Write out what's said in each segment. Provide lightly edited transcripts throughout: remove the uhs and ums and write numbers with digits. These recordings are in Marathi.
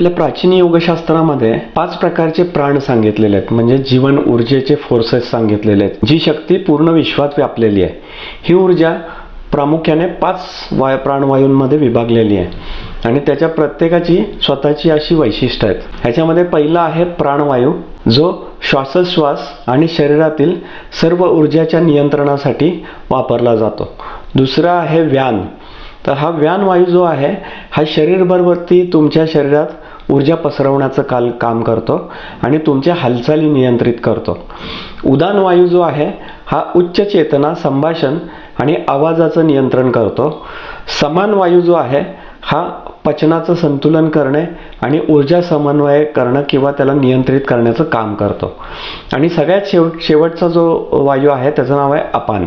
आपल्या प्राचीन योगशास्त्रामध्ये 5 प्रकारचे प्राण सांगितलेले आहेत, म्हणजे जीवन ऊर्जेचे फोर्सेस सांगितलेले आहेत, जी शक्ती पूर्ण विश्वात व्यापलेली आहे. ही ऊर्जा प्रामुख्याने 5 प्राणवायूंमध्ये विभागलेली आहे आणि त्याच्या प्रत्येकाची स्वतःची अशी वैशिष्ट्ये आहेत. ह्याच्यामध्ये पहिला आहे प्राणवायू, जो श्वासोच्छ्वास आणि शरीरातील सर्व ऊर्जाच्या नियंत्रणासाठी वापरला जातो. दुसरा आहे व्यान. तर हा व्यान वायू जो आहे हा शरीरभरवरती तुमच्या शरीरात ऊर्जा पसरवण्याचं काम करतो आणि तुमच्या हालचाली नियंत्रित करतो. उदान वायू जो आहे हा उच्च चेतना, संभाषण आणि आवाजाचं नियंत्रण करतो. समान वायू जो आहे हा पचनाचं संतुलन करणे आणि ऊर्जा समन्वय करणं किंवा त्याला नियंत्रित करण्याचं काम करतो. आणि सगळ्यात शेवटचा जो वायू आहे त्याचं नाव आहे अपान.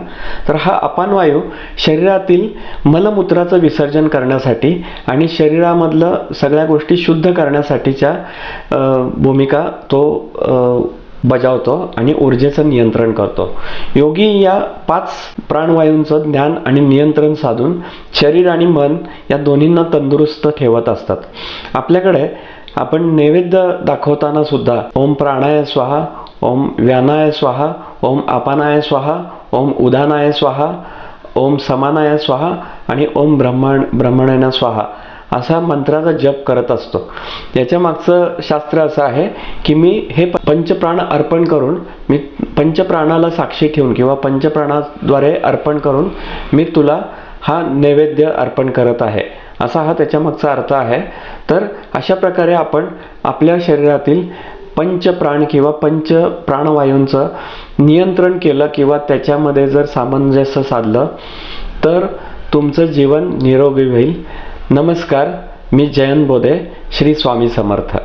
तर हा अपान वायू शरीरातील मलमूत्राचं विसर्जन करण्यासाठी आणि शरीरामधलं सगळ्या गोष्टी शुद्ध करण्यासाठीच्या भूमिका तो बजावतो आणि ऊर्जेचं नियंत्रण करतो. योगी या 5 प्राणवायूंचं ज्ञान आणि नियंत्रण साधून शरीर आणि मन या दोन्हींना तंदुरुस्त ठेवत असतात. आपल्याकडे आपण नैवेद्य दाखवताना सुद्धा ओम प्राणाय स्वाहा, ओम व्यानाय स्वाहा, ओम अपानाय स्वाहा, ओम उदानाय स्वाहा, ओम समानाय स्वाहा आणि ओम ब्रह्मणेन स्वाहा असा मंत्राचा जप करत असतो. याच्या मागचं शास्त्र असं आहे की मी हे पंचप्राण अर्पण करून, मी पंचप्राणाला साक्षी ठेवून किंवा पंचप्राणाद्वारे अर्पण करून मी तुला हा नैवेद्य अर्पण करत आहे, असा हा त्याच्या मागचा अर्थ आहे. तर अशा प्रकारे आपण आपल्या शरीरातील पंचप्राण किंवा पंच प्राणवायूंचं नियंत्रण केलं किंवा त्याच्यामध्ये जर सामंजस्य साधलं तर तुमचं जीवन निरोगी होईल. नमस्कार, मी जयंत बोधे. श्री स्वामी समर्थ.